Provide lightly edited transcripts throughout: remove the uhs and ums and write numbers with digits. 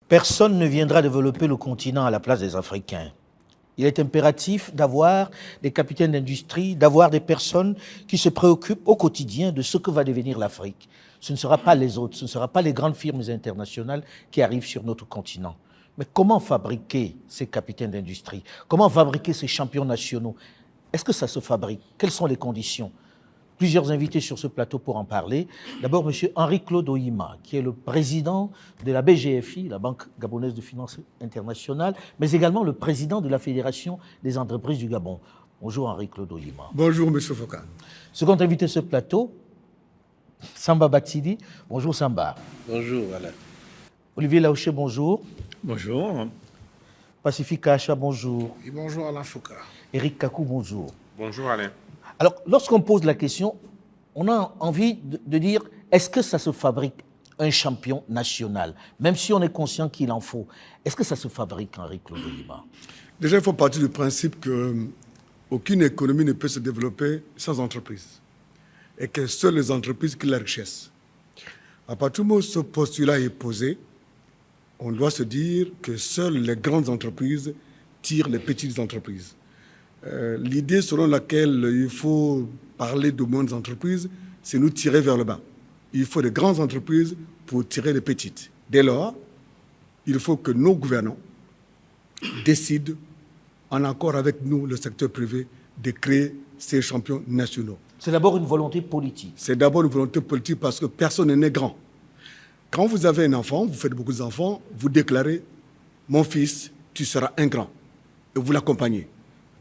Personne ne viendra développer le continent à la place des Africains. Il est impératif d'avoir des capitaines d'industrie, d'avoir des personnes qui se préoccupent au quotidien de ce que va devenir l'Afrique. Ce ne sera pas les autres, ce ne sera pas les grandes firmes internationales qui arrivent sur notre continent. Mais comment fabriquer ces capitaines d'industrie? Comment fabriquer ces champions nationaux? Est-ce que ça se fabrique? Quelles sont les conditions? Plusieurs invités sur ce plateau pour en parler. D'abord, M. Henri-Claude Ohima, qui est le président de la BGFI, la Banque gabonaise de finances internationale, mais également le président de la Fédération des entreprises du Gabon. Bonjour Henri-Claude Ohima. Bonjour M. Foucault. Second invité de ce plateau, Samba Batili. Bonjour Samba. Bonjour Alain. Olivier Laouché, bonjour. Bonjour. Pacifique Acha, bonjour. Et bonjour Alain Foucault. Éric Kakou, bonjour. Bonjour Alain. Alors, lorsqu'on pose la question, on a envie de dire, est-ce que ça se fabrique un champion national? Même si on est conscient qu'il en faut. Est-ce que ça se fabrique, Henri-Claude Ohima? Déjà, il faut partir du principe qu'aucune économie ne peut se développer sans entreprise. Et que seules les entreprises créent la richesse. À partir du moment où ce postulat est posé, on doit se dire que seules les grandes entreprises tirent les petites entreprises. L'idée selon laquelle il faut parler de moyennes entreprises, c'est nous tirer vers le bas. Il faut de grandes entreprises pour tirer les petites. Dès lors, il faut que nos gouvernants décident, en accord avec nous, le secteur privé, de créer ces champions nationaux. C'est d'abord une volonté politique. C'est d'abord une volonté politique parce que personne n'est grand. Quand vous avez un enfant, vous faites beaucoup d'enfants, vous déclarez « Mon fils, tu seras un grand » et vous l'accompagnez.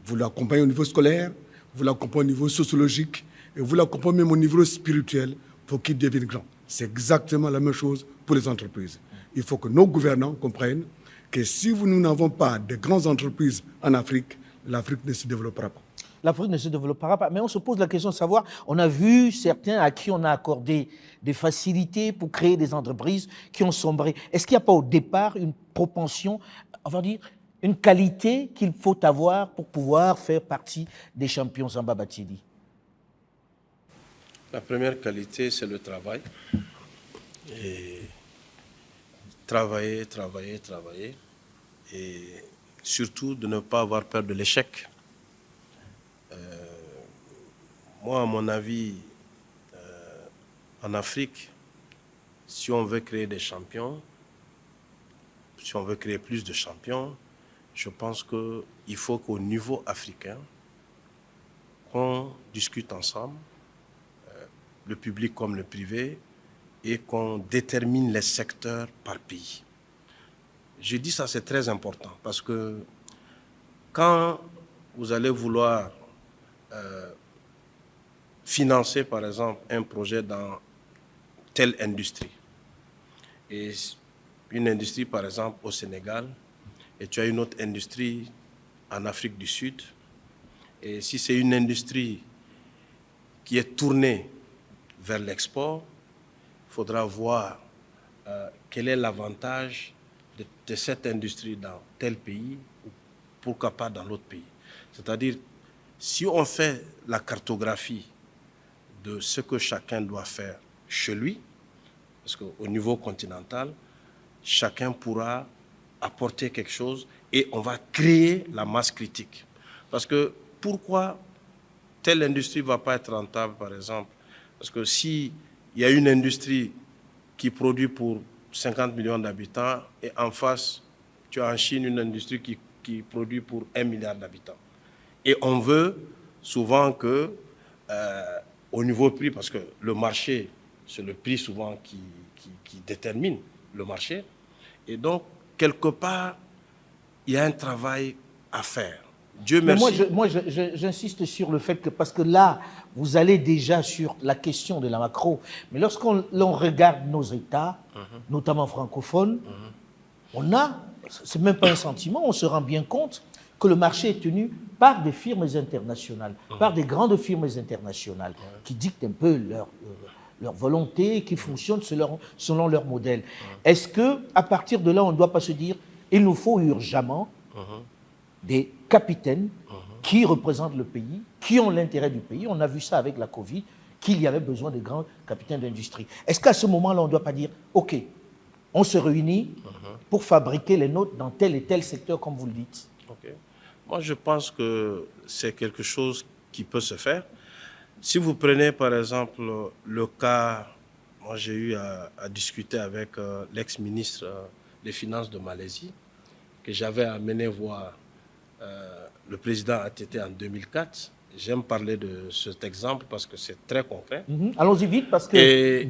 Vous l'accompagnez au niveau scolaire, vous l'accompagnez au niveau sociologique, et vous l'accompagnez même au niveau spirituel pour qu'il devienne grand. C'est exactement la même chose pour les entreprises. Il faut que nos gouvernants comprennent que si nous n'avons pas de grandes entreprises en Afrique, l'Afrique ne se développera pas. L'Afrique ne se développera pas. Mais on se pose la question de savoir, on a vu certains à qui on a accordé des facilités pour créer des entreprises qui ont sombré. Est-ce qu'il n'y a pas au départ une propension, on va dire, une qualité qu'il faut avoir pour pouvoir faire partie des champions Samba Batili? La première qualité, c'est le travail. Et travailler. Et surtout de ne pas avoir peur de l'échec. Moi, à mon avis, en Afrique, si on veut créer des champions, si on veut créer plus de champions, je pense qu'il faut qu'au niveau africain, qu'on discute ensemble, le public comme le privé, et qu'on détermine les secteurs par pays. Je dis ça, c'est très important, parce que quand vous allez vouloir financer, par exemple, un projet dans telle industrie, et une industrie, par exemple, au Sénégal, et tu as une autre industrie en Afrique du Sud, et si c'est une industrie qui est tournée vers l'export, il faudra voir quel est l'avantage de cette industrie dans tel pays, ou pourquoi pas dans l'autre pays. C'est-à-dire, si on fait la cartographie de ce que chacun doit faire chez lui, parce qu'au niveau continental, chacun pourra apporter quelque chose et on va créer la masse critique. Parce que pourquoi telle industrie ne va pas être rentable, par exemple? Parce que s'il y a une industrie qui produit pour 50 millions d'habitants et en face, tu as en Chine une industrie qui produit pour 1 milliard d'habitants. Et on veut souvent que, au niveau prix, parce que le marché, c'est le prix souvent qui détermine le marché. Et donc, quelque part, il y a un travail à faire. Dieu merci. Mais moi, j'insiste sur le fait que, parce que là, vous allez déjà sur la question de la macro, mais lorsqu'on regarde nos États, notamment francophones, on a, c'est même pas un sentiment, on se rend bien compte que le marché est tenu par des firmes internationales, par des grandes firmes internationales, qui dictent un peu leur volonté, qui fonctionnent selon leur modèle. Est-ce qu'à partir de là, on ne doit pas se dire, il nous faut urgemment des capitaines qui représentent le pays, qui ont l'intérêt du pays? On a vu ça avec la Covid, qu'il y avait besoin de grands capitaines d'industrie. Est-ce qu'à ce moment-là, on ne doit pas dire, OK, on se réunit pour fabriquer les nôtres dans tel et tel secteur, comme vous le dites. Ok. Moi, je pense que c'est quelque chose qui peut se faire. Si vous prenez, par exemple, le cas, moi j'ai eu à discuter avec l'ex-ministre des Finances de Malaisie, que j'avais amené voir le président ATT en 2004. J'aime parler de cet exemple parce que c'est très concret. Allons-y vite parce que... Et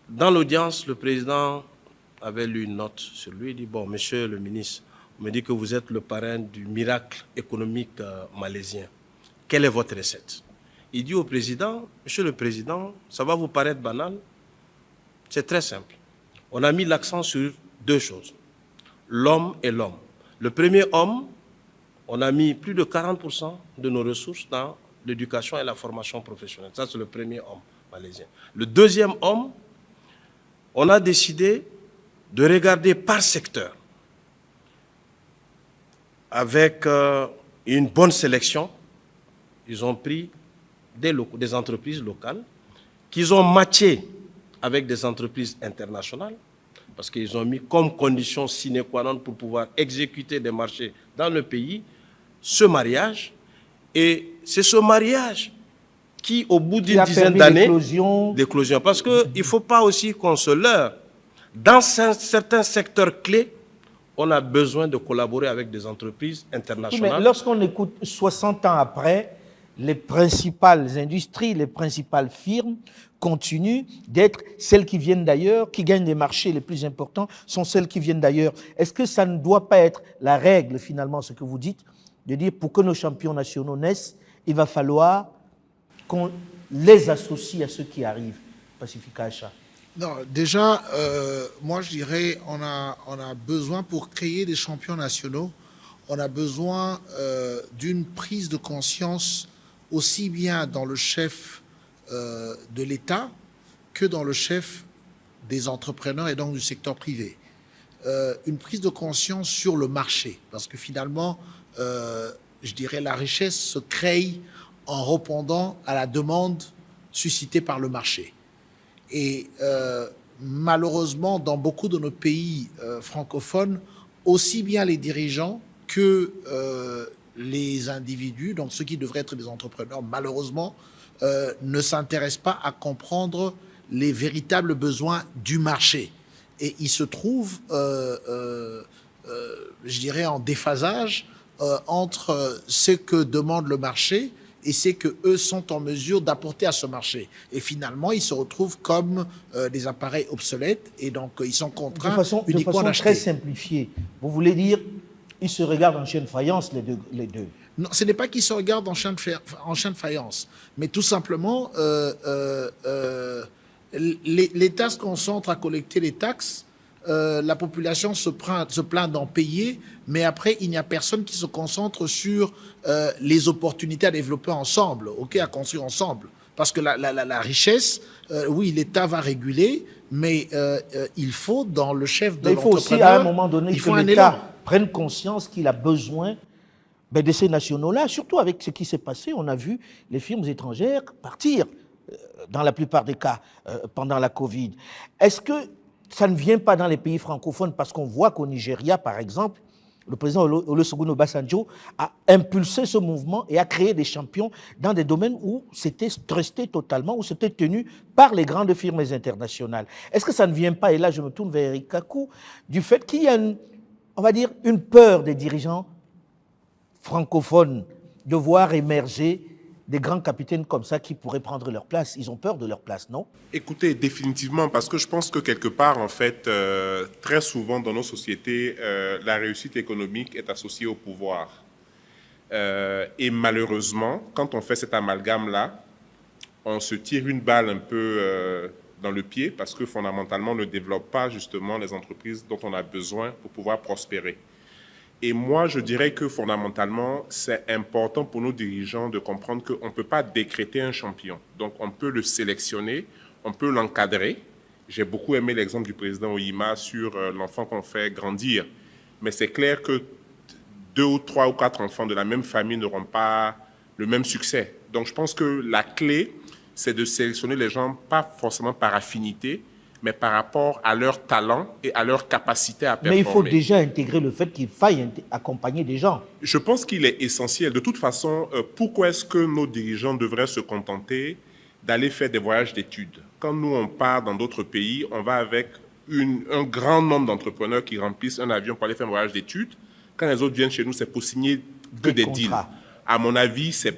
dans l'audience, le président avait lu une note sur lui. Il dit, bon, monsieur le ministre, on me dit que vous êtes le parrain du miracle économique malaisien. Quelle est votre recette? Il dit au président, monsieur le président, ça va vous paraître banal, c'est très simple. On a mis l'accent sur deux choses, l'homme et l'homme. Le premier homme, on a mis plus de 40% de nos ressources dans l'éducation et la formation professionnelle. Ça, c'est le premier homme malaisien. Le deuxième homme, on a décidé de regarder par secteur avec une bonne sélection. Ils ont pris des entreprises locales qu'ils ont matchées avec des entreprises internationales parce qu'ils ont mis comme condition sine qua non pour pouvoir exécuter des marchés dans le pays ce mariage. Et c'est ce mariage qui, au bout d'une dizaine d'années, l'éclosion. Parce qu'il ne faut pas aussi qu'on se leurre. Dans certains secteurs clés, on a besoin de collaborer avec des entreprises internationales. Mais lorsqu'on écoute 60 ans après, les principales industries, les principales firmes continuent d'être celles qui viennent d'ailleurs, qui gagnent les marchés les plus importants, sont celles qui viennent d'ailleurs. Est-ce que ça ne doit pas être la règle, finalement, ce que vous dites, de dire pour que nos champions nationaux naissent, il va falloir qu'on les associe à ceux qui arrivent? Pacifica Acha. Non, déjà, moi je dirais on a besoin pour créer des champions nationaux, on a besoin d'une prise de conscience aussi bien dans le chef de l'État que dans le chef des entrepreneurs et donc du secteur privé. Une prise de conscience sur le marché, parce que finalement, je dirais la richesse se crée en répondant à la demande suscitée par le marché. Et malheureusement, dans beaucoup de nos pays francophones, aussi bien les dirigeants que les individus, donc ceux qui devraient être des entrepreneurs, malheureusement, ne s'intéressent pas à comprendre les véritables besoins du marché. Et ils se trouvent, je dirais, en déphasage entre ce que demande le marché et c'est qu'eux sont en mesure d'apporter à ce marché. Et finalement, ils se retrouvent comme des appareils obsolètes et donc ils sont contraints uniquement d'acheter. De façon très simplifiée, vous voulez dire, ils se regardent en chien de faïence, les deux? Non, ce n'est pas qu'ils se regardent en chien de faïence, mais tout simplement, l'État se concentre à collecter les taxes, la population se plaint d'en payer, mais après, il n'y a personne qui se concentre sur les opportunités à développer ensemble, à construire ensemble. Parce que la richesse, oui, l'État va réguler, mais il faut, dans le chef de l'entrepreneur... Il faut aussi, à un moment donné, que l'État prenne conscience qu'il a besoin de ces nationaux-là, surtout avec ce qui s'est passé. On a vu les firmes étrangères partir, dans la plupart des cas, pendant la Covid. Est-ce que ça ne vient pas dans les pays francophones parce qu'on voit qu'au Nigeria, par exemple, le président Olusegun Obasanjo a impulsé ce mouvement et a créé des champions dans des domaines où c'était trusté totalement, où c'était tenu par les grandes firmes internationales. Est-ce que ça ne vient pas, et là je me tourne vers Eric Kakou, du fait qu'il y a, on va dire, une peur des dirigeants francophones de voir émerger des grands capitaines comme ça qui pourraient prendre leur place? Ils ont peur de leur place, non? Écoutez, définitivement, parce que je pense que quelque part, en fait, très souvent dans nos sociétés, la réussite économique est associée au pouvoir. Et malheureusement, quand on fait cet amalgame-là, on se tire une balle un peu dans le pied parce que fondamentalement, on ne développe pas justement les entreprises dont on a besoin pour pouvoir prospérer. Et moi, je dirais que fondamentalement, c'est important pour nos dirigeants de comprendre qu'on ne peut pas décréter un champion. Donc, on peut le sélectionner, on peut l'encadrer. J'ai beaucoup aimé l'exemple du président Oyima sur l'enfant qu'on fait grandir. Mais c'est clair que 2 ou 3 ou 4 enfants de la même famille n'auront pas le même succès. Donc, je pense que la clé, c'est de sélectionner les gens, pas forcément par affinité, mais par rapport à leur talent et à leur capacité à performer. Mais il faut déjà intégrer le fait qu'il faille accompagner des gens. Je pense qu'il est essentiel. De toute façon, pourquoi est-ce que nos dirigeants devraient se contenter d'aller faire des voyages d'études? Quand nous, on part dans d'autres pays, on va avec un grand nombre d'entrepreneurs qui remplissent un avion pour aller faire un voyage d'études. Quand les autres viennent chez nous, c'est pour signer que des deals. À mon avis, ce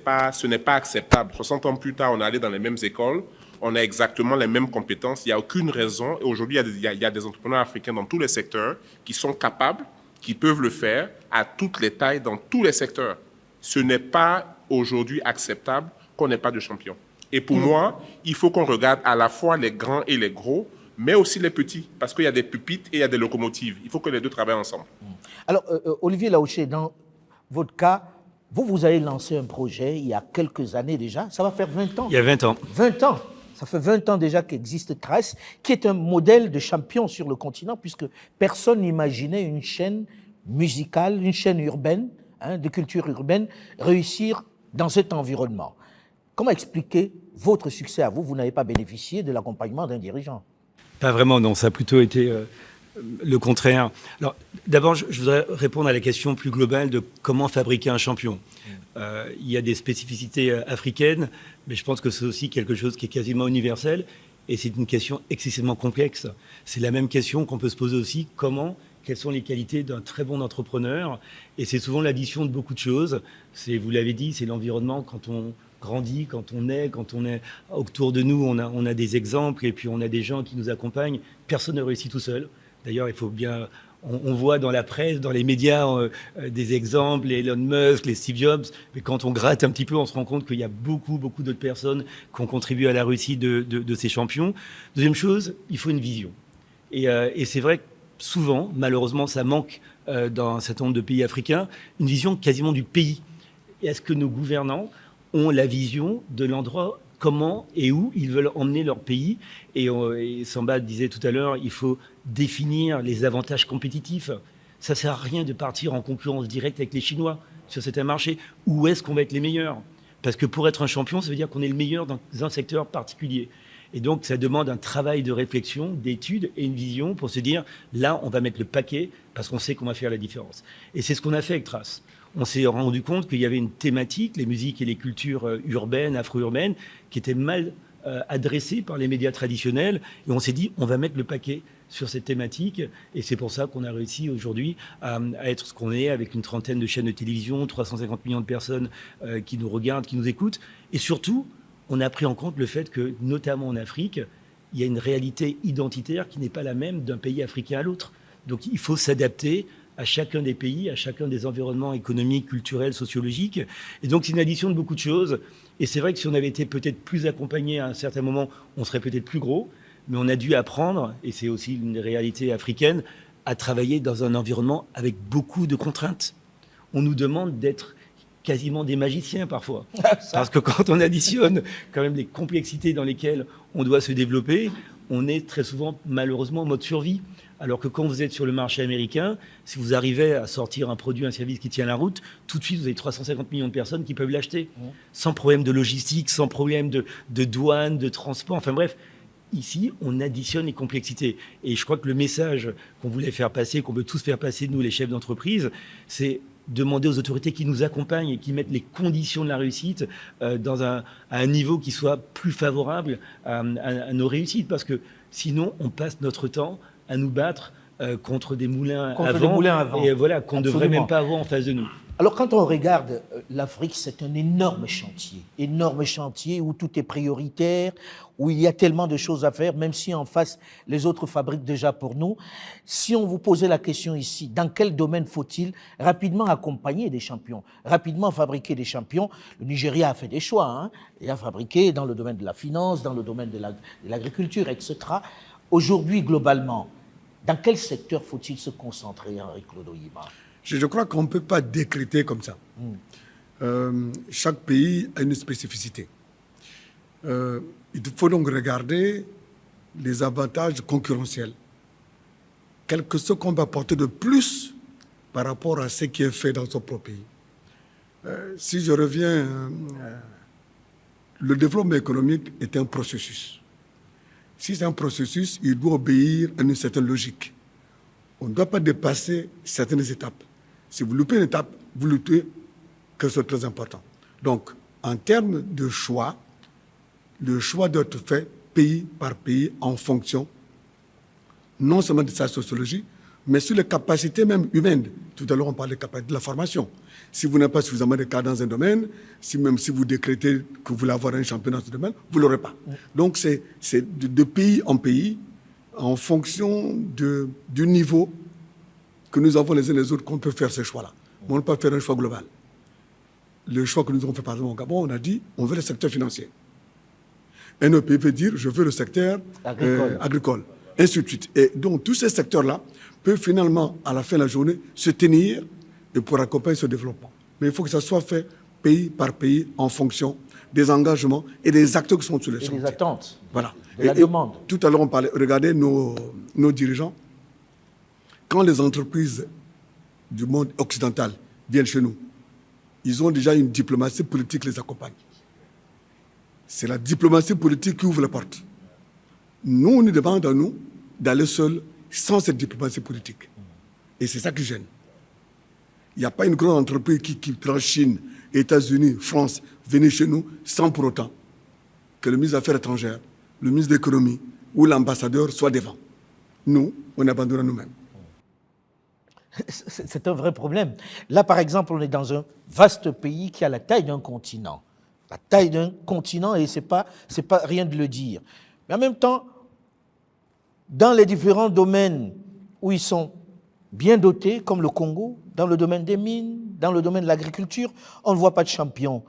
n'est pas acceptable. 60 ans plus tard, on est allé dans les mêmes écoles, on a exactement les mêmes compétences, il n'y a aucune raison. Et aujourd'hui, il y a des entrepreneurs africains dans tous les secteurs qui sont capables, qui peuvent le faire à toutes les tailles, dans tous les secteurs. Ce n'est pas aujourd'hui acceptable qu'on n'ait pas de champions. Et pour moi, il faut qu'on regarde à la fois les grands et les gros, mais aussi les petits, parce qu'il y a des pupitres et il y a des locomotives. Il faut que les deux travaillent ensemble. Alors, Olivier Laouché, dans votre cas, vous avez lancé un projet il y a quelques années déjà. Ça va faire 20 ans. Il y a 20 ans. 20 ans. Ça fait 20 ans déjà qu'existe Trace, qui est un modèle de champion sur le continent, puisque personne n'imaginait une chaîne musicale, une chaîne urbaine, de culture urbaine, réussir dans cet environnement. Comment expliquer votre succès à vous? Vous n'avez pas bénéficié de l'accompagnement d'un dirigeant. Pas vraiment, non. Ça a plutôt été le contraire. Alors, d'abord, je voudrais répondre à la question plus globale de comment fabriquer un champion. Il y a des spécificités africaines, mais je pense que c'est aussi quelque chose qui est quasiment universel, et c'est une question excessivement complexe. C'est la même question qu'on peut se poser aussi, quelles sont les qualités d'un très bon entrepreneur, et c'est souvent l'addition de beaucoup de choses. Vous l'avez dit, c'est l'environnement quand on grandit, quand on est autour de nous, on a des exemples, et puis on a des gens qui nous accompagnent. Personne ne réussit tout seul. D'ailleurs, il faut bien... On voit dans la presse, dans les médias, des exemples, les Elon Musk, les Steve Jobs, mais quand on gratte un petit peu, on se rend compte qu'il y a beaucoup d'autres personnes qui ont contribué à la réussite de ces champions. Deuxième chose, il faut une vision. Et c'est vrai que souvent, malheureusement, ça manque dans un certain nombre de pays africains, une vision quasiment du pays. Est-ce que nos gouvernants ont la vision de l'endroit, comment et où ils veulent emmener leur pays? Et Samba disait tout à l'heure, il faut définir les avantages compétitifs. Ça ne sert à rien de partir en concurrence directe avec les Chinois sur certains marchés. Où est-ce qu'on va être les meilleurs? Parce que pour être un champion, ça veut dire qu'on est le meilleur dans un secteur particulier. Et donc, ça demande un travail de réflexion, d'étude et une vision pour se dire, là, on va mettre le paquet parce qu'on sait qu'on va faire la différence. Et c'est ce qu'on a fait avec Trace. On s'est rendu compte qu'il y avait une thématique, les musiques et les cultures urbaines, afro-urbaines, qui étaient mal adressées par les médias traditionnels. Et on s'est dit, on va mettre le paquet sur cette thématique. Et c'est pour ça qu'on a réussi aujourd'hui à être ce qu'on est, avec une trentaine de chaînes de télévision, 350 millions de personnes qui nous regardent, qui nous écoutent. Et surtout, on a pris en compte le fait que, notamment en Afrique, il y a une réalité identitaire qui n'est pas la même d'un pays africain à l'autre. Donc il faut s'adapter à chacun des pays, à chacun des environnements économiques, culturels, sociologiques. Et donc c'est une addition de beaucoup de choses. Et c'est vrai que si on avait été peut-être plus accompagné à un certain moment, on serait peut-être plus gros. Mais on a dû apprendre, et c'est aussi une réalité africaine, à travailler dans un environnement avec beaucoup de contraintes. On nous demande d'être quasiment des magiciens parfois. Parce que quand on additionne quand même les complexités dans lesquelles on doit se développer, on est très souvent malheureusement en mode survie. Alors que quand vous êtes sur le marché américain, si vous arrivez à sortir un produit, un service qui tient la route, tout de suite, vous avez 350 millions de personnes qui peuvent l'acheter. Sans problème de logistique, sans problème de douane, de transport, enfin bref. Ici, on additionne les complexités. Et je crois que le message qu'on voulait faire passer, qu'on veut tous faire passer, nous, les chefs d'entreprise, c'est demander aux autorités qui nous accompagnent et qui mettent les conditions de la réussite à un niveau qui soit plus favorable à nos réussites. Parce que sinon, on passe notre temps à nous battre contre des moulins à vent. Et voilà, qu'on ne devrait même pas avoir en face de nous. Alors, quand on regarde l'Afrique, c'est un énorme chantier où tout est prioritaire, où il y a tellement de choses à faire, même si en face, les autres fabriquent déjà pour nous. Si on vous posait la question ici, dans quel domaine faut-il rapidement accompagner des champions, rapidement fabriquer des champions? Le Nigeria a fait des choix, Il a fabriqué dans le domaine de la finance, dans le domaine de l'agriculture, etc. Aujourd'hui, globalement, dans quel secteur faut-il se concentrer, Henri-Claude Oyima? Je crois qu'on ne peut pas décréter comme ça. Chaque pays a une spécificité. Il faut donc regarder les avantages concurrentiels. Quelque chose qu'on va apporter de plus par rapport à ce qui est fait dans son propre pays. Si je reviens, le développement économique est un processus. Si c'est un processus, il doit obéir à une certaine logique. On ne doit pas dépasser certaines étapes. Si vous loupez une étape, vous loupez quelque chose de très important. Donc, en termes de choix, le choix doit être fait pays par pays en fonction non seulement de sa sociologie, mais sur les capacités même humaines. Tout à l'heure, on parlait de capacités de la formation. Si vous n'avez pas suffisamment de cadres dans un domaine, même si vous décrétez que vous voulez avoir un champion dans ce domaine, vous ne l'aurez pas. Donc, c'est de pays en pays, en fonction du niveau que nous avons les uns les autres, qu'on peut faire ces choix-là. Mais on ne peut pas faire un choix global. Le choix que nous avons fait, par exemple, au Gabon, on a dit, on veut le secteur financier. Un autre pays peut dire, je veux le secteur agricole, ainsi de suite. Et donc, tous ces secteurs-là peuvent finalement, à la fin de la journée, se tenir et pour accompagner ce développement. Mais il faut que ça soit fait pays par pays en fonction des engagements et des acteurs qui sont sur les chantiers. Et des attentes. Voilà. De la demande. Tout à l'heure, on parlait, regardez nos dirigeants. Quand les entreprises du monde occidental viennent chez nous, ils ont déjà une diplomatie politique qui les accompagne. C'est la diplomatie politique qui ouvre les portes. Nous, on nous demande à nous d'aller seuls sans cette diplomatie politique. Et c'est ça qui gêne. Il n'y a pas une grande entreprise qui prend Chine, États-Unis, France, venir chez nous sans pour autant que le ministre des Affaires étrangères, le ministre de l'Économie ou l'ambassadeur soient devant. Nous, on abandonne à nous-mêmes. C'est un vrai problème. Là, par exemple, on est dans un vaste pays qui a la taille d'un continent. La taille d'un continent, et c'est pas rien de le dire. Mais en même temps, dans les différents domaines où ils sont bien dotés, comme le Congo, dans le domaine des mines, dans le domaine de l'agriculture, on ne voit pas de champion.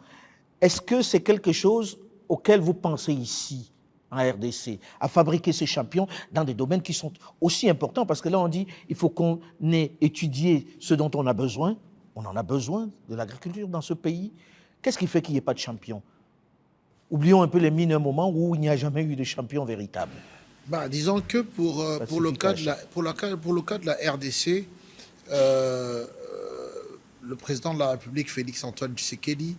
Est-ce que c'est quelque chose auquel vous pensez ici, en RDC, à fabriquer ces champions dans des domaines qui sont aussi importants? Parce que là, on dit il faut qu'on ait étudié ce dont on a besoin. On en a besoin de l'agriculture dans ce pays. Qu'est-ce qui fait qu'il n'y ait pas de champion? Oublions un peu les mines, un moment où il n'y a jamais eu de champion véritable. Disons que pour le cas de la RDC, le président de la République, Félix-Antoine Tshisekedi,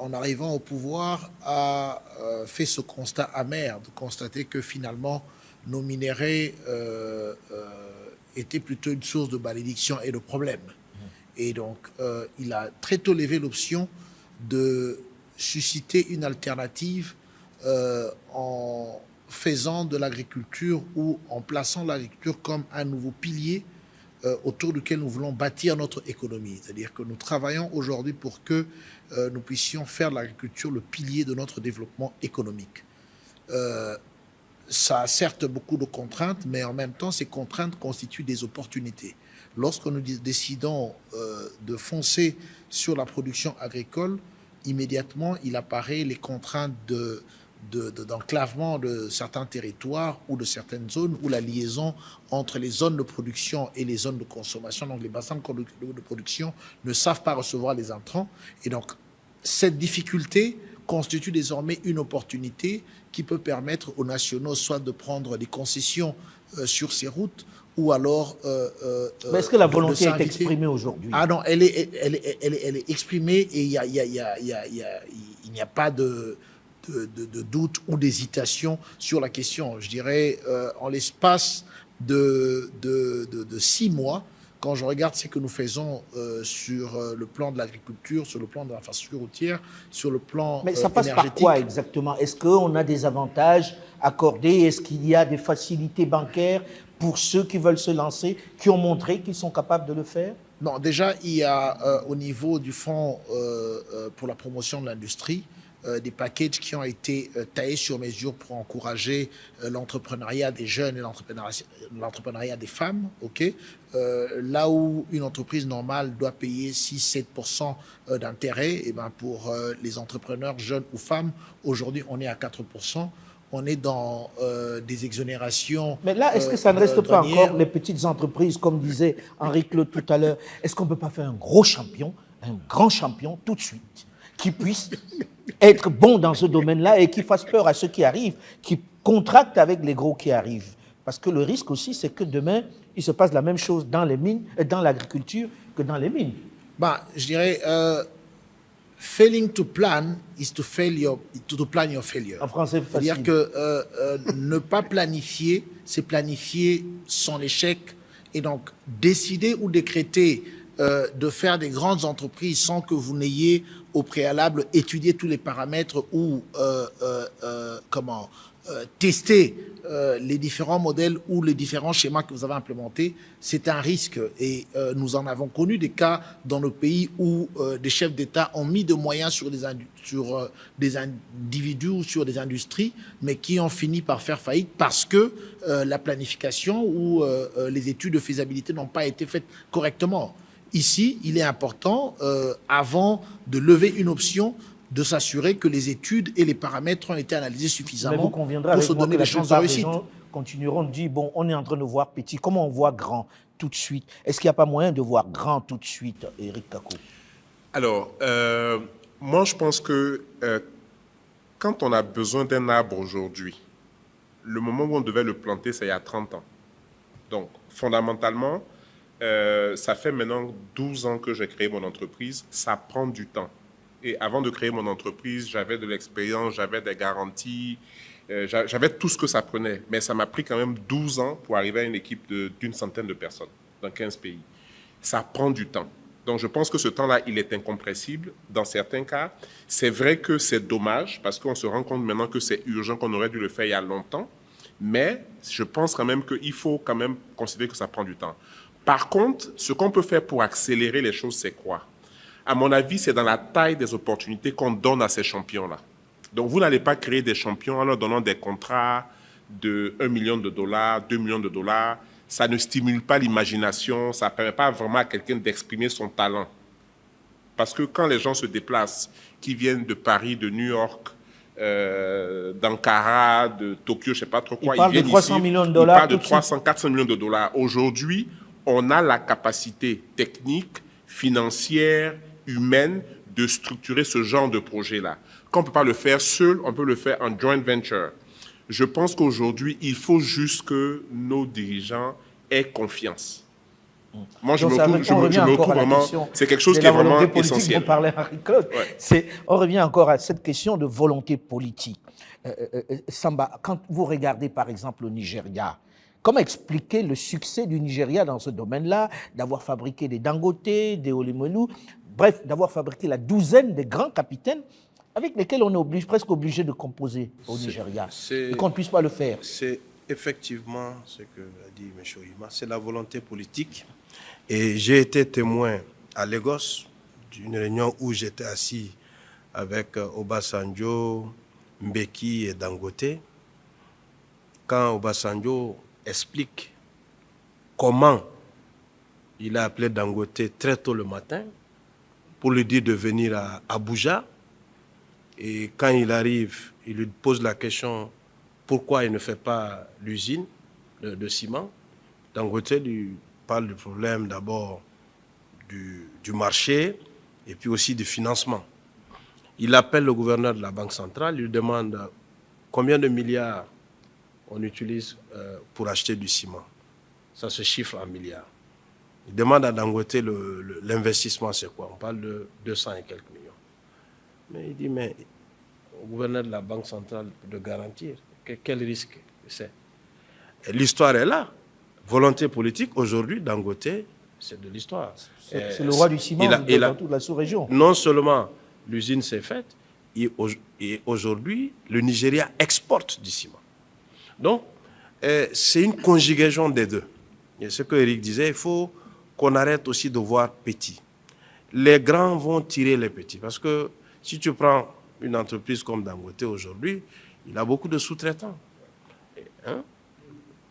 en arrivant au pouvoir, a fait ce constat amer de constater que finalement, nos minéraux étaient plutôt une source de malédiction et de problèmes. Et donc, il a très tôt levé l'option de susciter une alternative en faisant de l'agriculture ou en plaçant l'agriculture comme un nouveau pilier autour duquel nous voulons bâtir notre économie. C'est-à-dire que nous travaillons aujourd'hui pour que nous puissions faire de l'agriculture le pilier de notre développement économique. Ça a certes beaucoup de contraintes, mais en même temps, ces contraintes constituent des opportunités. Lorsque nous décidons de foncer sur la production agricole, immédiatement, il apparaît les contraintes d'enclavement de certains territoires ou de certaines zones où la liaison entre les zones de production et les zones de consommation, donc les bassins de production, ne savent pas recevoir les intrants. Et donc, cette difficulté constitue désormais une opportunité qui peut permettre aux nationaux soit de prendre des concessions sur ces routes ou alors... Mais est-ce que la volonté est exprimée aujourd'hui? Ah non, elle est exprimée et il n'y a pas de doute ou d'hésitation sur la question. Je dirais, en l'espace de 6 mois, quand je regarde ce que nous faisons sur le plan de l'agriculture, sur le plan de l'infrastructure routière, sur le plan Mais ça passe énergétique. par quoi exactement? Est-ce qu'on a des avantages accordés? Est-ce qu'il y a des facilités bancaires pour ceux qui veulent se lancer, qui ont montré qu'ils sont capables de le faire? Non, déjà, il y a au niveau du Fonds pour la promotion de l'industrie, des packages qui ont été taillés sur mesure pour encourager l'entrepreneuriat des jeunes et l'entrepreneuriat des femmes. Okay, là où une entreprise normale doit payer 6-7% d'intérêt, et ben pour les entrepreneurs jeunes ou femmes, aujourd'hui on est à 4%. On est dans des exonérations. Mais là, est-ce que ça ne reste pas encore les petites entreprises, comme disait Henri Claude tout à l'heure? Est-ce qu'on ne peut pas faire un gros champion, un grand champion tout de suite, qui puisse être bon dans ce domaine-là et qui fasse peur à ceux qui arrivent, qui contractent avec les gros qui arrivent? Parce que le risque aussi, c'est que demain, il se passe la même chose dans les mines, dans l'agriculture que dans les mines. Je dirais, failing to plan is to plan your failure. En français, facile. C'est-à-dire que ne pas planifier, c'est planifier son échec. Et donc, décider ou décréter de faire des grandes entreprises sans que vous n'ayez au préalable étudié tous les paramètres ou tester les différents modèles ou les différents schémas que vous avez implémentés, c'est un risque. Et nous en avons connu des cas dans nos pays où des chefs d'État ont mis de moyens sur des individus ou sur des industries, mais qui ont fini par faire faillite parce que la planification ou les études de faisabilité n'ont pas été faites correctement. Ici, il est important, avant de lever une option, de s'assurer que les études et les paramètres ont été analysés suffisamment pour se donner les chances de réussite. Les gens continueront de dire, bon, on est en train de voir petit, comment on voit grand tout de suite? Est-ce qu'il n'y a pas moyen de voir grand tout de suite, Éric Kakou? Alors, moi, je pense que quand on a besoin d'un arbre aujourd'hui, le moment où on devait le planter, c'est il y a 30 ans. Donc, fondamentalement, ça fait maintenant 12 ans que j'ai créé mon entreprise. Ça prend du temps. Et avant de créer mon entreprise, j'avais de l'expérience, j'avais des garanties, j'avais tout ce que ça prenait. Mais ça m'a pris quand même 12 ans pour arriver à une équipe d'une centaine de personnes dans 15 pays. Ça prend du temps. Donc, je pense que ce temps-là, il est incompressible dans certains cas. C'est vrai que c'est dommage parce qu'on se rend compte maintenant que c'est urgent, qu'on aurait dû le faire il y a longtemps. Mais je pense quand même qu'il faut quand même considérer que ça prend du temps. Par contre, ce qu'on peut faire pour accélérer les choses, c'est quoi? À mon avis, c'est dans la taille des opportunités qu'on donne à ces champions-là. Donc, vous n'allez pas créer des champions en leur donnant des contrats de 1 million de dollars, 2 millions de dollars. Ça ne stimule pas l'imagination, ça ne permet pas vraiment à quelqu'un d'exprimer son talent. Parce que quand les gens se déplacent, qui viennent de Paris, de New York, d'Ankara, de Tokyo, je ne sais pas trop quoi, ils viennent de 300 millions de dollars. Ils parlent de 300, 400 millions de dollars. Aujourd'hui, on a la capacité technique, financière, humaine de structurer ce genre de projet-là. Quand on ne peut pas le faire seul, on peut le faire en joint venture. Je pense qu'aujourd'hui, il faut juste que nos dirigeants aient confiance. Moi, je me retrouve vraiment... C'est quelque chose qui est vraiment essentiel. Vous parlez, Henri-Claude. Ouais. On revient encore à cette question de volonté politique. Samba, quand vous regardez par exemple le Nigeria, comment expliquer le succès du Nigeria dans ce domaine-là, d'avoir fabriqué des Dangote, des Olimelu, bref, d'avoir fabriqué la douzaine de grands capitaines avec lesquels on est presque obligé de composer au Nigeria et qu'on ne puisse pas le faire? C'est effectivement ce que a dit M. Oima, c'est la volonté politique. Et j'ai été témoin à Lagos d'une réunion où j'étais assis avec Obasanjo, Mbeki et Dangote. Quand Obasanjo explique comment il a appelé Dangote très tôt le matin pour lui dire de venir à Abuja. Et quand il arrive, il lui pose la question pourquoi il ne fait pas l'usine de ciment. Dangote lui parle du problème d'abord du marché et puis aussi du financement. Il appelle le gouverneur de la Banque centrale, il lui demande combien de milliards on utilise pour acheter du ciment. Ça se chiffre en milliards. Il demande à Dangote l'investissement, c'est quoi? On parle de 200 et quelques millions. Mais il dit, mais au gouverneur de la Banque centrale de garantir, quel risque c'est? L'histoire est là. Volonté politique, aujourd'hui, Dangote, c'est de l'histoire. C'est le roi du ciment dans toute la sous-région. Non seulement l'usine s'est faite, et aujourd'hui, le Nigeria exporte du ciment. Donc, c'est une conjugaison des deux. Et ce que Eric disait, il faut qu'on arrête aussi de voir petit. Les grands vont tirer les petits. Parce que si tu prends une entreprise comme Dangote aujourd'hui, il a beaucoup de sous-traitants.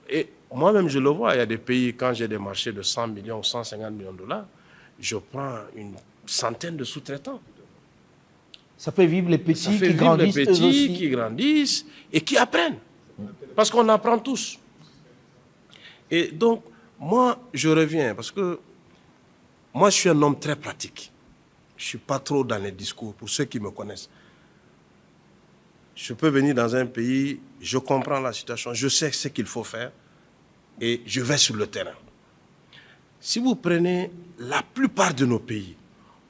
Et moi-même, je le vois, il y a des pays, quand j'ai des marchés de 100 millions, 150 millions de dollars, je prends une centaine de sous-traitants. Ça fait vivre les petits qui grandissent. Les petits qui grandissent et qui apprennent. Parce qu'on apprend tous. Et donc, moi, je reviens, parce que moi, je suis un homme très pratique. Je ne suis pas trop dans les discours, pour ceux qui me connaissent. Je peux venir dans un pays, je comprends la situation, je sais ce qu'il faut faire et je vais sur le terrain. Si vous prenez la plupart de nos pays,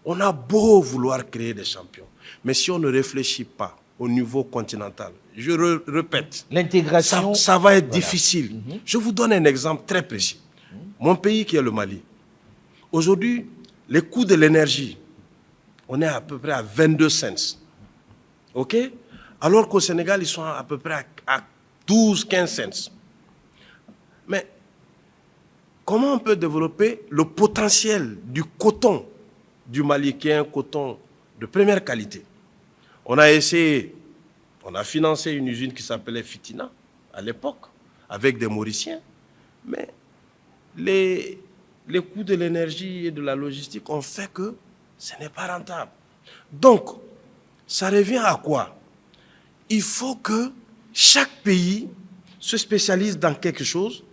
On a beau vouloir créer des champions, mais si on ne réfléchit pas au niveau continental, je répète, L'intégration... ça va être difficile. Je vous donne un exemple très précis. Mon pays qui est le Mali. Aujourd'hui, les coûts de l'énergie, on est à peu près à 22 cents. OK? Alors qu'au Sénégal, ils sont à peu près à 12, 15 cents. Mais comment on peut développer le potentiel du coton du Mali, qui est un coton de première qualité? On a essayé, on a financé une usine qui s'appelait Fitina à l'époque, avec des Mauriciens, mais les coûts de l'énergie et de la logistique ont fait que ce n'est pas rentable. Donc, ça revient à quoi? Il faut que chaque pays se spécialise dans quelque chose.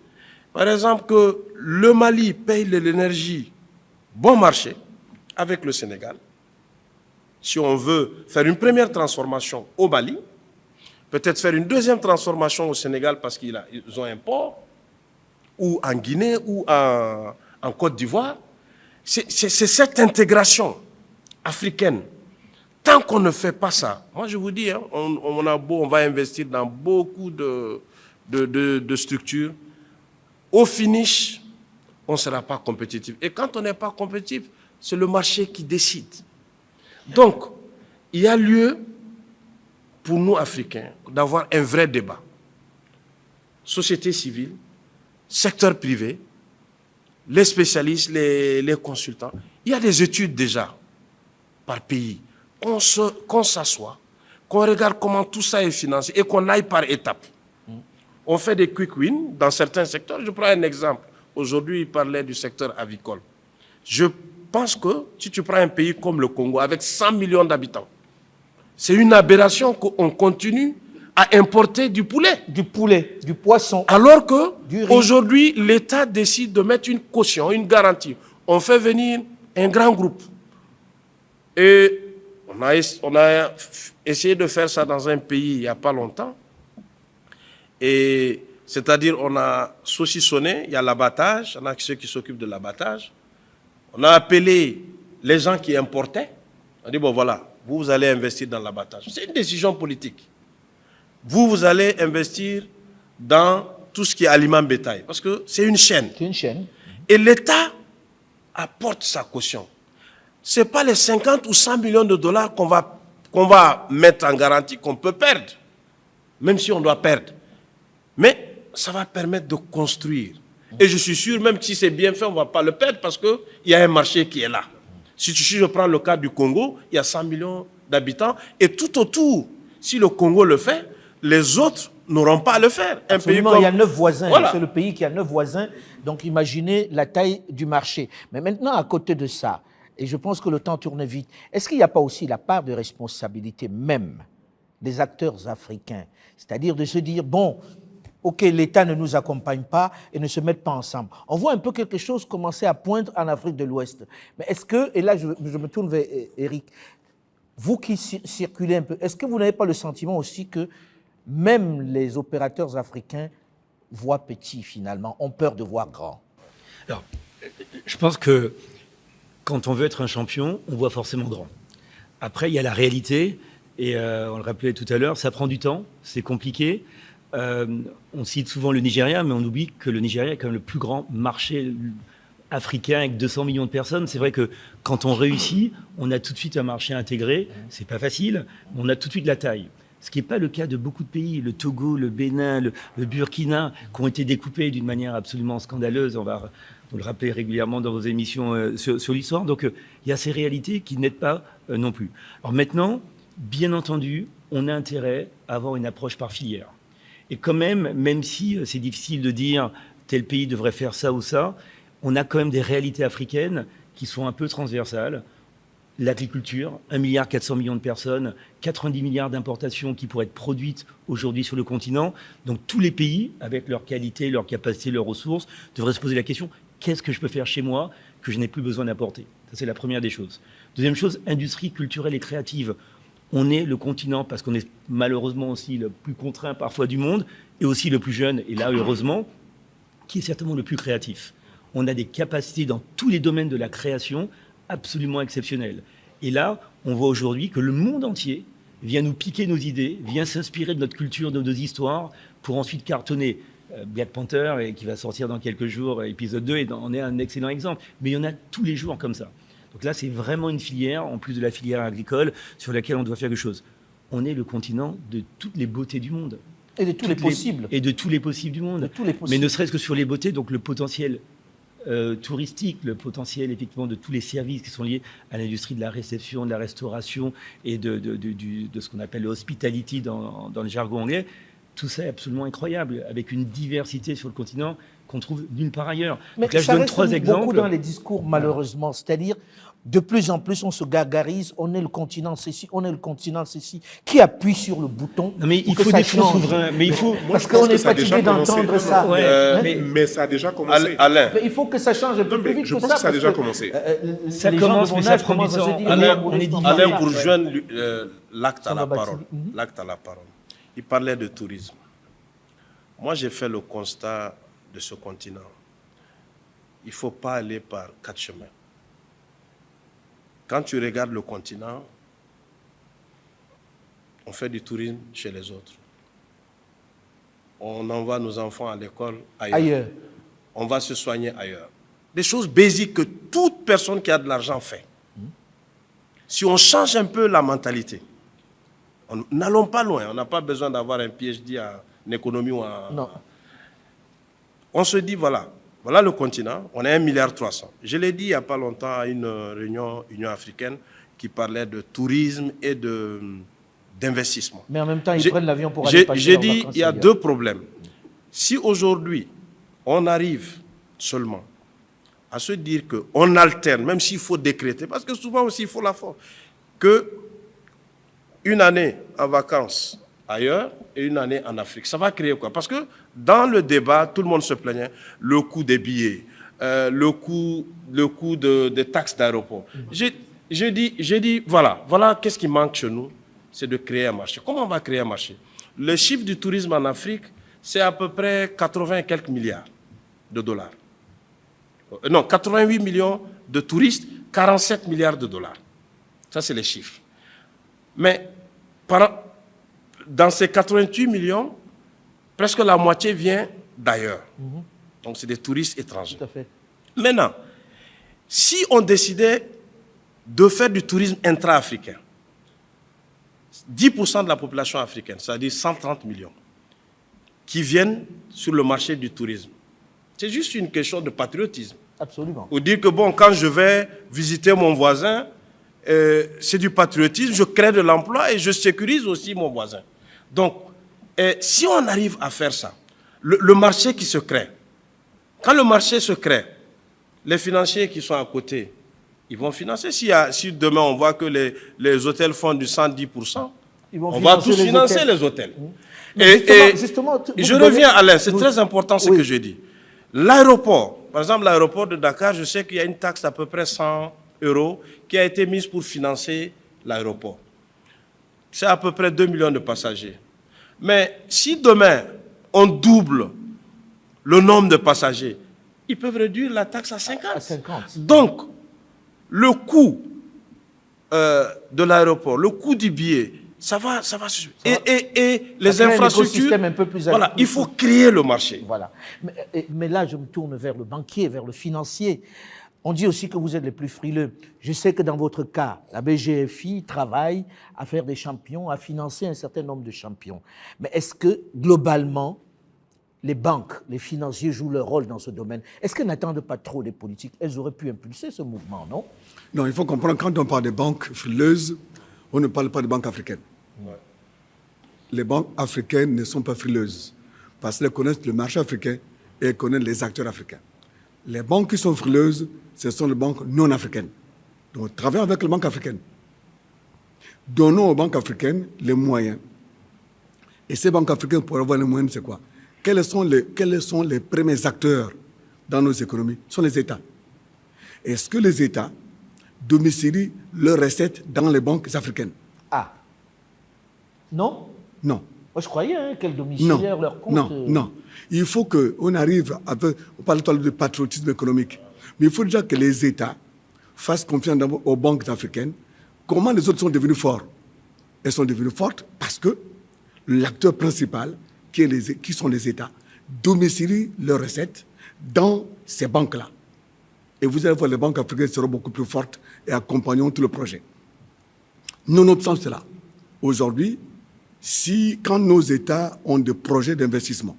Par exemple, que le Mali paye de l'énergie bon marché avec le Sénégal. Si on veut faire une première transformation au Mali, peut-être faire une deuxième transformation au Sénégal parce qu'ils ont un port, ou en Guinée, ou en Côte d'Ivoire. C'est cette intégration africaine. Tant qu'on ne fait pas ça, moi je vous dis, hein, on va investir dans beaucoup de structures. Au finish, on ne sera pas compétitif. Et quand on n'est pas compétitif, c'est le marché qui décide. Donc, il y a lieu pour nous, Africains, d'avoir un vrai débat. Société civile, secteur privé, les spécialistes, les consultants. Il y a des études déjà par pays. Qu'on s'assoit, qu'on regarde comment tout ça est financé et qu'on aille par étapes. On fait des quick wins dans certains secteurs. Je prends un exemple. Aujourd'hui, il parlait du secteur avicole. Je pense que si tu prends un pays comme le Congo, avec 100 millions d'habitants, c'est une aberration qu'on continue à importer du poulet. Du poulet, du poisson. Alors qu'aujourd'hui, l'État décide de mettre une caution, une garantie. On fait venir un grand groupe. Et on a essayé de faire ça dans un pays il n'y a pas longtemps. Et c'est-à-dire, on a saucissonné, il y a l'abattage, on a ceux qui s'occupent de l'abattage. On a appelé les gens qui importaient. On a dit, bon voilà, vous allez investir dans l'abattage. C'est une décision politique. Vous allez investir dans tout ce qui est aliment bétail. Parce que c'est une chaîne. C'est une chaîne. Et l'État apporte sa caution. Ce n'est pas les 50 ou 100 millions de dollars qu'on va mettre en garantie, qu'on peut perdre, même si on doit perdre. Mais ça va permettre de construire. Et je suis sûr, même si c'est bien fait, on ne va pas le perdre parce qu'il y a un marché qui est là. Si je prends le cas du Congo, il y a 100 millions d'habitants. Et tout autour, si le Congo le fait, les autres n'auront pas à le faire. Absolument, il y a 9 voisins. Voilà. C'est le pays qui a 9 voisins. Donc imaginez la taille du marché. Mais maintenant, à côté de ça, et je pense que le temps tourne vite, est-ce qu'il n'y a pas aussi la part de responsabilité même des acteurs africains? C'est-à-dire de se dire, bon, ok, l'État ne nous accompagne pas et ne se mettent pas ensemble. On voit un peu quelque chose commencer à poindre en Afrique de l'Ouest. Mais est-ce que, et là je me tourne vers Eric, vous qui circulez un peu, est-ce que vous n'avez pas le sentiment aussi que même les opérateurs africains voient petit finalement, ont peur de voir grand? Alors, je pense que quand on veut être un champion, on voit forcément grand. Après, il y a la réalité, et on le rappelait tout à l'heure, ça prend du temps, c'est compliqué. On cite souvent le Nigeria, mais on oublie que le Nigeria est quand même le plus grand marché africain avec 200 millions de personnes. C'est vrai que quand on réussit, on a tout de suite un marché intégré. C'est pas facile, mais on a tout de suite la taille. Ce qui n'est pas le cas de beaucoup de pays, le Togo, le Bénin, le Burkina, qui ont été découpés d'une manière absolument scandaleuse. On va vous le rappeler régulièrement dans vos émissions sur l'histoire. Donc il y a ces réalités qui n'aident pas non plus. Alors maintenant, bien entendu, on a intérêt à avoir une approche par filière. Et quand même si c'est difficile de dire tel pays devrait faire ça ou ça, on a quand même des réalités africaines qui sont un peu transversales. L'agriculture, 1,4 milliard de personnes, 90 milliards d'importations qui pourraient être produites aujourd'hui sur le continent. Donc tous les pays, avec leur qualité, leur capacité, leurs ressources, devraient se poser la question, qu'est-ce que je peux faire chez moi que je n'ai plus besoin d'apporter? Ça, c'est la première des choses. Deuxième chose, industrie culturelle et créative. On est le continent, parce qu'on est malheureusement aussi le plus contraint parfois du monde, et aussi le plus jeune, et là, heureusement, qui est certainement le plus créatif. On a des capacités dans tous les domaines de la création absolument exceptionnel. Et là, on voit aujourd'hui que le monde entier vient nous piquer nos idées, vient s'inspirer de notre culture, de nos histoires, pour ensuite cartonner. Black Panther, qui va sortir dans quelques jours, épisode 2, en est un excellent exemple. Mais il y en a tous les jours comme ça. Donc là, c'est vraiment une filière, en plus de la filière agricole, sur laquelle on doit faire quelque chose. On est le continent de toutes les beautés du monde. Et de tous les possibles. Et de tous les possibles du monde. Mais ne serait-ce que sur les beautés, donc le potentiel touristique, le potentiel effectivement de tous les services qui sont liés à l'industrie de la réception, de la restauration et de ce qu'on appelle le hospitality dans le jargon anglais. Tout ça est absolument incroyable, avec une diversité sur le continent qu'on trouve nulle part ailleurs. Mais donc là, je donne 3 exemples. Beaucoup dans les discours, malheureusement. C'est-à-dire, de plus en plus, on se gargarise, on est le continent ceci, on est le continent ceci. Qui appuie sur le bouton? Non, mais il faut des fonds souverains. Mais il faut... Parce qu'on est fatigué d'entendre ça. Mais ça a déjà commencé. Alain. Mais il faut que ça change un peu plus vite je que pense ça. que ça a déjà commencé. Ça commence, mais ça prend du temps. Alain, pour joindre l'acte à la parole. L'acte à la parole. Il parlait de tourisme. Moi, j'ai fait le constat de ce continent. Il ne faut pas aller par 4 chemins. Quand tu regardes le continent, on fait du tourisme chez les autres. On envoie nos enfants à l'école ailleurs. On va se soigner ailleurs. Des choses basiques que toute personne qui a de l'argent fait. Si on change un peu la mentalité, n'allons pas loin, on n'a pas besoin d'avoir un PhD en économie ou en... Non. On se dit, voilà le continent, on est 1,3 milliard. Je l'ai dit il n'y a pas longtemps à une réunion Union africaine qui parlait de tourisme et d'investissement. Mais en même temps, ils prennent l'avion pour aller passer J'ai dit, il y a 2 problèmes. Si aujourd'hui, on arrive seulement à se dire qu'on alterne, même s'il faut décréter, parce que souvent aussi il faut la force, que une année en vacances ailleurs et une année en Afrique. Ça va créer quoi? Parce que dans le débat, tout le monde se plaignait. Le coût des billets, le coût des taxes d'aéroport. J'ai dit, voilà qu'est-ce qui manque chez nous, c'est de créer un marché. Comment on va créer un marché? Le chiffre du tourisme en Afrique, c'est à peu près 80 et quelques milliards de dollars. Non, 88 millions de touristes, 47 milliards de dollars. Ça, c'est les chiffres. Mais dans ces 88 millions, presque la moitié vient d'ailleurs. Donc, c'est des touristes étrangers. Tout à fait. Maintenant, si on décidait de faire du tourisme intra-africain, 10% de la population africaine, c'est-à-dire 130 millions, qui viennent sur le marché du tourisme, c'est juste une question de patriotisme. Absolument. Ou dire que, bon, quand je vais visiter mon voisin, c'est du patriotisme, je crée de l'emploi et je sécurise aussi mon voisin. Donc, si on arrive à faire ça, le marché qui se crée, quand le marché se crée, les financiers qui sont à côté, ils vont financer. Si demain on voit que les hôtels font du 110%, on va tous financer les hôtels. Justement, je reviens, Alain, c'est très important ce que je dis. L'aéroport, par exemple l'aéroport de Dakar, je sais qu'il y a une taxe d'à peu près 100 € qui a été mise pour financer l'aéroport. C'est à peu près 2 millions de passagers. Mais si demain, on double le nombre de passagers, ils peuvent réduire la taxe à 50. Donc, le coût de l'aéroport, le coût du billet, ça va et les infrastructures, un peu plus voilà, il faut créer le marché. Voilà. Mais là, je me tourne vers le banquier, vers le financier. On dit aussi que vous êtes les plus frileux. Je sais que dans votre cas, la BGFI travaille à faire des champions, à financer un certain nombre de champions. Mais est-ce que, globalement, les banques, les financiers jouent leur rôle dans ce domaine? Est-ce qu'elles n'attendent pas trop les politiques? Elles auraient pu impulser ce mouvement, non? Non, il faut comprendre, quand on parle des banques frileuses, on ne parle pas de banques africaines. Ouais. Les banques africaines ne sont pas frileuses parce qu'elles connaissent le marché africain et elles connaissent les acteurs africains. Les banques qui sont frileuses, ce sont les banques non africaines. Donc, travaillons avec les banques africaines. Donnons aux banques africaines les moyens. Et ces banques africaines, pour avoir les moyens, c'est quoi? Quels sont les premiers acteurs dans nos économies? Ce sont les États. Est-ce que les États domicilient leurs recettes dans les banques africaines? Ah. Non? Non. Moi, je croyais qu'elles domicilièrent leurs comptes. Non. Il faut qu'on arrive à... On parle de patriotisme économique. Mais il faut déjà que les États fassent confiance d'abord aux banques africaines. Comment les autres sont devenus forts? Elles sont devenues fortes parce que l'acteur principal, qui sont les États, domicilient leurs recettes dans ces banques-là. Et vous allez voir, les banques africaines seront beaucoup plus fortes et accompagneront tout le projet. Nonobstant cela, aujourd'hui, quand nos États ont des projets d'investissement,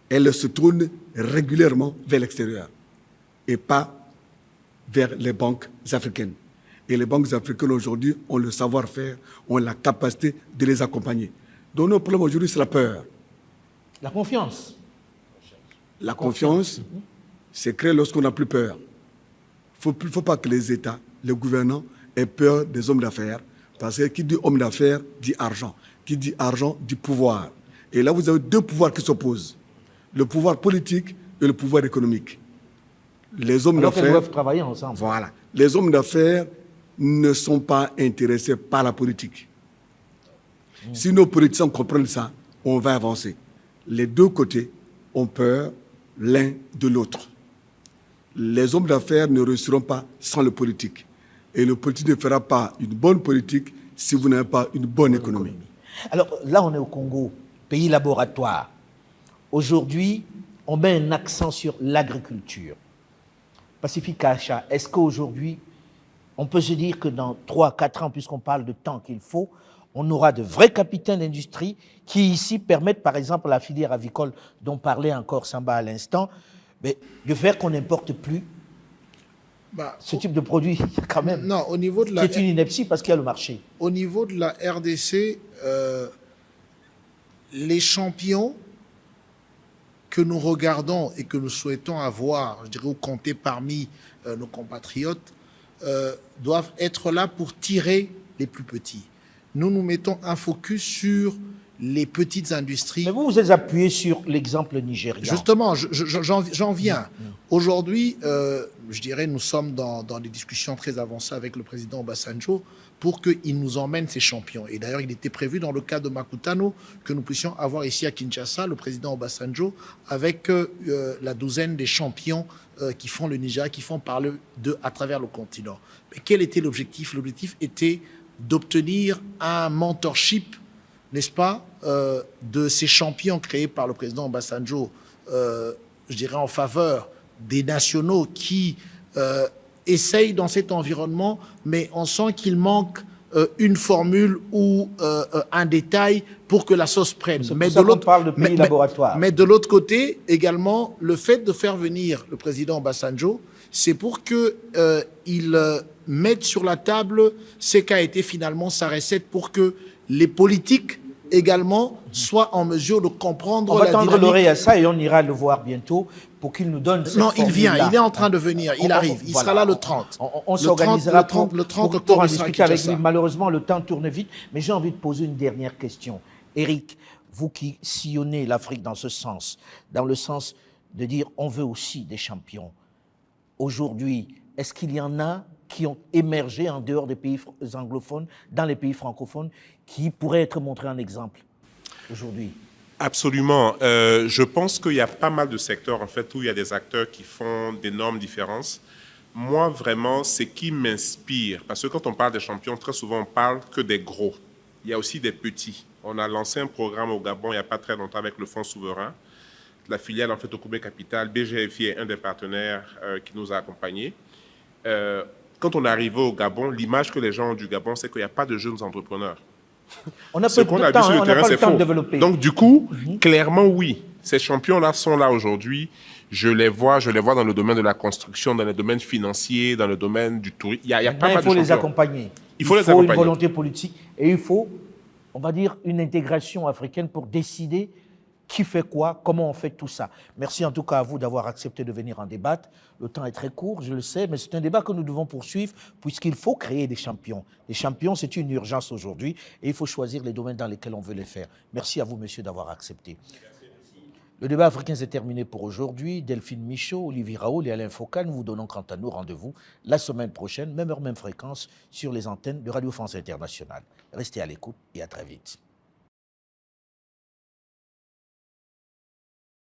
elles se tournent régulièrement vers l'extérieur et pas vers les banques africaines. Et les banques africaines aujourd'hui ont le savoir-faire, ont la capacité de les accompagner. Donc notre problème aujourd'hui, c'est la peur. La confiance. La confiance, c'est créé lorsqu'on n'a plus peur. Il ne faut pas que les États, les gouvernants aient peur des hommes d'affaires, parce que qui dit homme d'affaires dit argent. Qui dit argent dit pouvoir. Et là, vous avez deux pouvoirs qui s'opposent. Le pouvoir politique et le pouvoir économique. Les hommes d'affaires doivent travailler ensemble. Voilà. Les hommes d'affaires ne sont pas intéressés par la politique. Si nos politiciens comprennent ça, on va avancer. Les deux côtés ont peur l'un de l'autre. Les hommes d'affaires ne réussiront pas sans le politique. Et le politique ne fera pas une bonne politique si vous n'avez pas une bonne économie. Alors là, on est au Congo, pays laboratoire. Aujourd'hui, on met un accent sur l'agriculture. Pacifique Acha, est-ce qu'aujourd'hui, on peut se dire que dans 3-4 ans, puisqu'on parle de temps qu'il faut, on aura de vrais capitaines d'industrie qui ici permettent, par exemple, la filière avicole dont parlait encore Samba à l'instant, de faire qu'on n'importe plus ce type de produit quand même. Non, au niveau de la... C'est une ineptie parce qu'il y a le marché. Au niveau de la RDC, les champions que nous regardons et que nous souhaitons avoir, je dirais, ou compter parmi nos compatriotes, doivent être là pour tirer les plus petits. Nous mettons un focus sur les petites industries. Mais vous êtes appuyé sur l'exemple nigérien. Justement, j'en viens. Aujourd'hui, je dirais, nous sommes dans des discussions très avancées avec le président Obasanjo pour qu'il nous emmène ces champions. Et d'ailleurs, il était prévu dans le cas de Makutano que nous puissions avoir ici à Kinshasa le président Obasanjo avec la douzaine des champions qui font le Nigeria, qui font parler d'eux à travers le continent. Mais quel était l'objectif? L'objectif était d'obtenir un mentorship, n'est-ce pas, de ces champions créés par le président Obasanjo, je dirais en faveur des nationaux qui essayent dans cet environnement, mais on sent qu'il manque une formule ou un détail pour que la sauce prenne. Mais de l'autre, parle de pays laboratoire. Mais de l'autre côté, également, le fait de faire venir le président Obasanjo, c'est pour qu'il mette sur la table ce qu'a été finalement sa recette pour que les politiques également soient en mesure de comprendre on va la tendre dynamique. l'oreille à ça et on ira le voir bientôt pour qu'il nous donne cette Non, il vient, formule-là. il est en train de venir, il arrive, il sera là le 30. On s'organisera le 30 pour octobre, en il sera à discuter avec Kinshasa. lui. Malheureusement, le temps tourne vite, mais j'ai envie de poser une dernière question. Éric, vous qui sillonnez l'Afrique dans ce sens, dans le sens de dire on veut aussi des champions. Aujourd'hui, est-ce qu'il y en a qui ont émergé en dehors des pays anglophones, dans les pays francophones, qui pourraient être montrés en exemple aujourd'hui? Absolument. Je pense qu'il y a pas mal de secteurs en fait où il y a des acteurs qui font d'énormes différences. Moi, vraiment, c'est qui m'inspire. Parce que quand on parle des champions, très souvent, on parle que des gros. Il y a aussi des petits. On a lancé un programme au Gabon il n'y a pas très longtemps avec le Fonds souverain. La filiale, en fait, au Koubé Capital, BGFI est un des partenaires qui nous a accompagnés. Quand on est arrivé au Gabon, l'image que les gens ont du Gabon, c'est qu'il n'y a pas de jeunes entrepreneurs. On a Ce peu qu'on de a vu temps, sur le on n'a terrain, pas c'est le temps de faux. développer. Donc, du coup, clairement, oui. Ces champions-là sont là aujourd'hui. Je les vois dans le domaine de la construction, dans le domaine financier, dans le domaine du tourisme. Il y a pas mal de il faut les champions. accompagner. Il faut les une accompagner. volonté politique et il faut, on va dire, une intégration africaine pour décider qui fait quoi, comment on fait tout ça. Merci en tout cas à vous d'avoir accepté de venir en débattre. Le temps est très court, je le sais, mais c'est un débat que nous devons poursuivre puisqu'il faut créer des champions. Les champions, c'est une urgence aujourd'hui et il faut choisir les domaines dans lesquels on veut les faire. Merci à vous, monsieur, d'avoir accepté. Le débat africain s'est terminé pour aujourd'hui. Delphine Michaud, Olivier Raoul et Alain Foucault, nous vous donnons quant à nous rendez-vous la semaine prochaine, même heure, même fréquence, sur les antennes de Radio France Internationale. Restez à l'écoute et à très vite.